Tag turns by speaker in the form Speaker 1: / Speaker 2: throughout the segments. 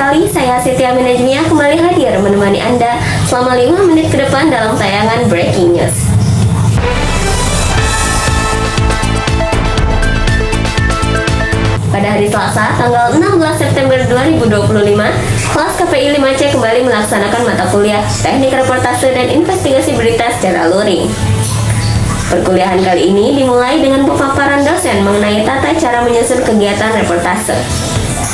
Speaker 1: sekali, saya Siti Amin Najmiah kembali hadir menemani Anda selama 5 menit ke depan dalam tayangan Breaking News. Pada hari Selasa, tanggal 16 September 2025, kelas KPI 5C kembali melaksanakan mata kuliah Teknik Reportase dan Investigasi Berita secara luring. Perkuliahan kali ini dimulai dengan pemaparan dosen mengenai tata cara menyusun kegiatan reportase,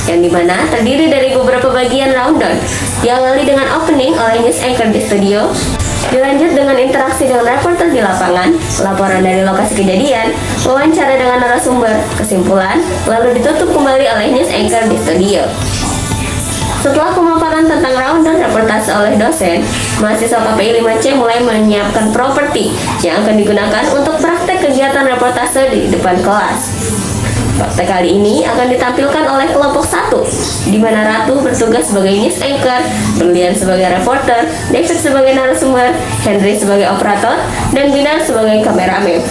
Speaker 1: yang dimana terdiri dari beberapa bagian rundown, diawali dengan opening oleh news anchor di studio, dilanjut dengan interaksi dengan reporter di lapangan, laporan dari lokasi kejadian, wawancara dengan narasumber, kesimpulan, lalu ditutup kembali oleh news anchor di studio. Setelah pemaparan tentang rundown reportase oleh dosen, mahasiswa KPI 5C mulai menyiapkan properti yang akan digunakan untuk praktek kegiatan reportase di depan kelas. Praktek kali ini akan ditampilkan oleh kelompok 1, di mana Ratu bertugas sebagai news anchor, Berlian sebagai reporter, David sebagai narasumber, Henry sebagai operator, dan Binar sebagai kameramen.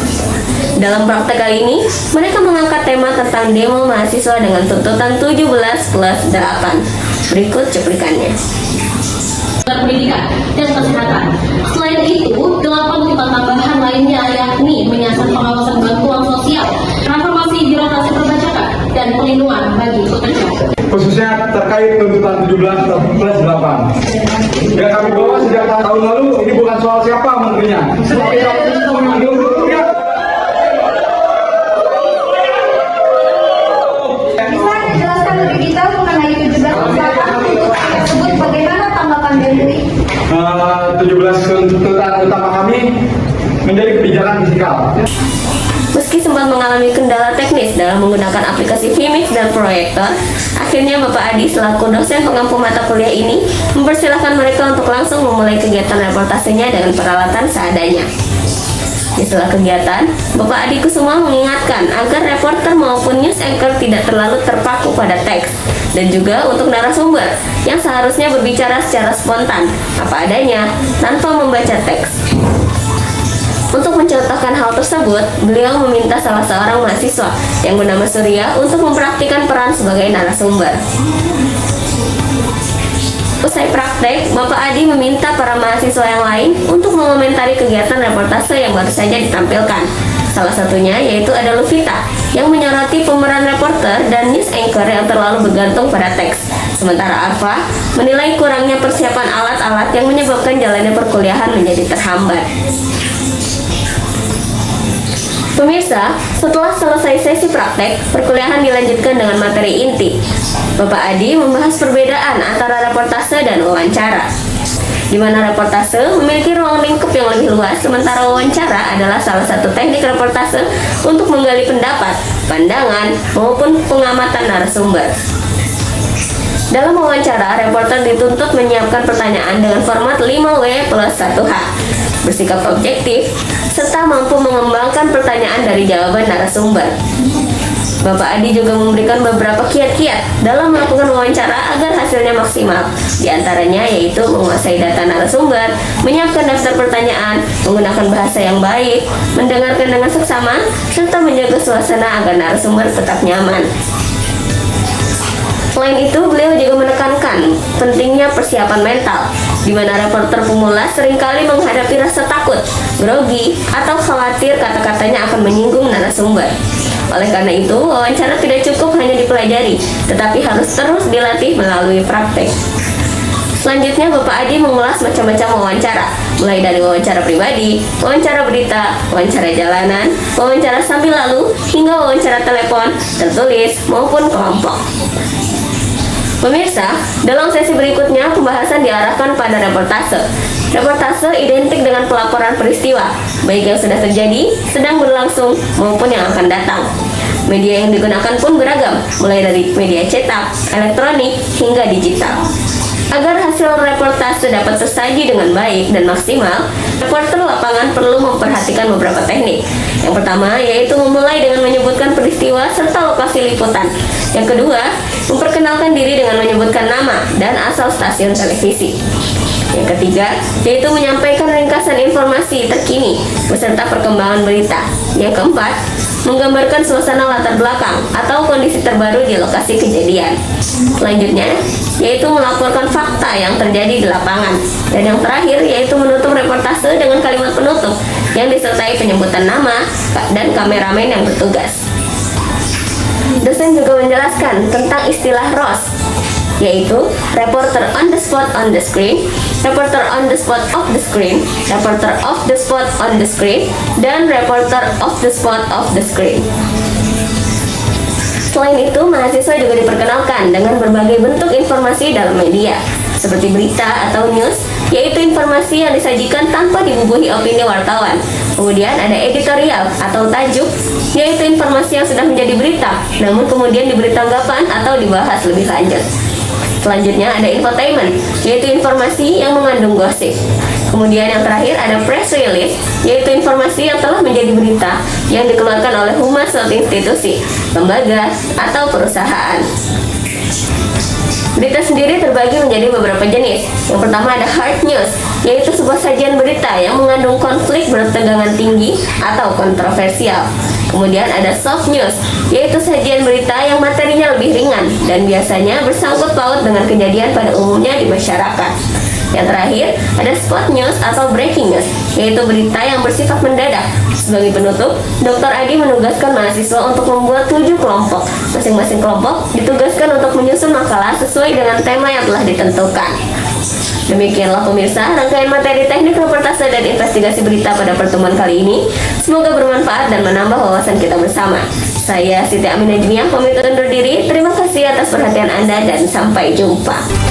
Speaker 1: Dalam praktek kali ini, mereka mengangkat tema tentang demo mahasiswa dengan tuntutan 17+8. Berikut cuplikannya.
Speaker 2: Pendidikan dan kesehatan. Selain itu, 8 tipe tambahan lainnya yakni menyasar pengawasan bantuan sosial, transformasi birokrasi perpajakan, dan perlindungan bagi pekerja.
Speaker 3: Khususnya terkait tuntutan 17+8. Yang kami bawa sejak tahun lalu, ini bukan soal siapa menterinya.
Speaker 4: Bisa dijelaskan lebih detail mengenai 17+8 tersebut, bagaimana tanggapan BMUI?
Speaker 3: 17 tuntutan utama kami menjadi kebijakan fiskal.
Speaker 1: Meski sempat mengalami kendala teknis dalam menggunakan aplikasi Vmix dan proyektor, akhirnya Bapak Adi selaku dosen pengampu mata kuliah ini mempersilahkan mereka untuk langsung memulai kegiatan reportasenya dengan peralatan seadanya. Di setelah kegiatan, Bapak Adi Kusuma mengingatkan agar reporter maupun news anchor tidak terlalu terpaku pada teks, dan juga untuk narasumber yang seharusnya berbicara secara spontan, apa adanya, tanpa membaca teks. Untuk mencontohkan hal tersebut, beliau meminta salah seorang mahasiswa yang bernama Surya untuk mempraktikkan peran sebagai narasumber. Usai praktek, Bapak Adi meminta para mahasiswa yang lain untuk mengomentari kegiatan reportase yang baru saja ditampilkan. Salah satunya yaitu ada Luvita yang menyoroti pemeran reporter dan news anchor yang terlalu bergantung pada teks. Sementara Arfa menilai kurangnya persiapan alat-alat yang menyebabkan jalannya perkuliahan menjadi terhambat. Pemirsa, setelah selesai sesi praktek, perkuliahan dilanjutkan dengan materi inti. Bapak Adi membahas perbedaan antara reportase dan wawancara, di mana reportase memiliki ruang lingkup yang lebih luas, sementara wawancara adalah salah satu teknik reportase untuk menggali pendapat, pandangan, maupun pengamatan narasumber. Dalam wawancara, reporter dituntut menyiapkan pertanyaan dengan format 5W+1H, bersikap objektif, serta mampu mengembangkan pertanyaan dari jawaban narasumber. Bapak Adi juga memberikan beberapa kiat-kiat dalam melakukan wawancara agar hasilnya maksimal. Di antaranya yaitu menguasai data narasumber, menyiapkan daftar pertanyaan, menggunakan bahasa yang baik, mendengarkan dengan seksama, serta menjaga suasana agar narasumber tetap nyaman. Selain itu, beliau juga menekankan pentingnya persiapan mental, di mana reporter pemula seringkali menghadapi rasa takut, grogi, atau khawatir kata-katanya akan menyinggung narasumber. Oleh karena itu, wawancara tidak cukup hanya dipelajari, tetapi harus terus dilatih melalui praktek. Selanjutnya, Bapak Adi mengulas macam-macam wawancara, mulai dari wawancara pribadi, wawancara berita, wawancara jalanan, wawancara sambil lalu, hingga wawancara telepon, tertulis, maupun kelompok. Pemirsa, dalam sesi berikutnya pembahasan diarahkan pada reportase. Reportase identik dengan pelaporan peristiwa, baik yang sudah terjadi, sedang berlangsung, maupun yang akan datang. Media yang digunakan pun beragam, mulai dari media cetak, elektronik, hingga digital. Agar hasil reportase dapat tersaji dengan baik dan maksimal, reporter lapangan perlu memperhatikan beberapa teknik. Yang pertama yaitu memulai dengan menyebutkan peristiwa serta lokasi liputan. Yang kedua, memperkenalkan diri dengan menyebutkan nama dan asal stasiun televisi. Yang ketiga, yaitu menyampaikan ringkasan informasi terkini beserta perkembangan berita. Yang keempat, menggambarkan suasana latar belakang atau kondisi terbaru di lokasi kejadian. Selanjutnya, yaitu melaporkan fakta yang terjadi di lapangan. Dan yang terakhir yaitu menutup reportase dengan kalimat penutup yang disertai penyebutan nama dan kameramen yang bertugas. Dosen juga menjelaskan tentang istilah ROS, yaitu reporter on the spot on the screen, reporter on the spot off the screen, reporter off the spot on the screen, dan reporter off the spot off the screen. Selain itu, mahasiswa juga diperkenalkan dengan berbagai bentuk informasi dalam media, seperti berita atau news, yaitu informasi yang disajikan tanpa dibubuhi opini wartawan. Kemudian ada editorial atau tajuk, yaitu informasi yang sudah menjadi berita, namun kemudian diberi tanggapan atau dibahas lebih lanjut. Selanjutnya ada infotainment, yaitu informasi yang mengandung gosip. Kemudian yang terakhir ada press release, yaitu informasi yang telah menjadi berita yang dikeluarkan oleh humas suatu institusi, lembaga, atau perusahaan. Berita sendiri terbagi menjadi beberapa jenis. Yang pertama ada hard news, yaitu sebuah sajian berita yang mengandung konflik bertegangan tinggi atau kontroversial. Kemudian ada soft news, yaitu sajian berita yang materinya lebih ringan dan biasanya bersangkut paut dengan kejadian pada umumnya di masyarakat. Yang terakhir ada spot news atau breaking news, yaitu berita yang bersifat mendadak. Sebagai penutup, Dr. Adi menugaskan mahasiswa untuk membuat 7 kelompok. Masing-masing kelompok ditugaskan untuk menyusun makalah sesuai dengan tema yang telah ditentukan. Demikianlah pemirsa rangkaian materi teknik reportase dan investigasi berita pada pertemuan kali ini. Semoga bermanfaat dan menambah wawasan kita bersama. Saya Siti Aminah Juniah, pamit undur diri. Terima kasih atas perhatian Anda dan sampai jumpa.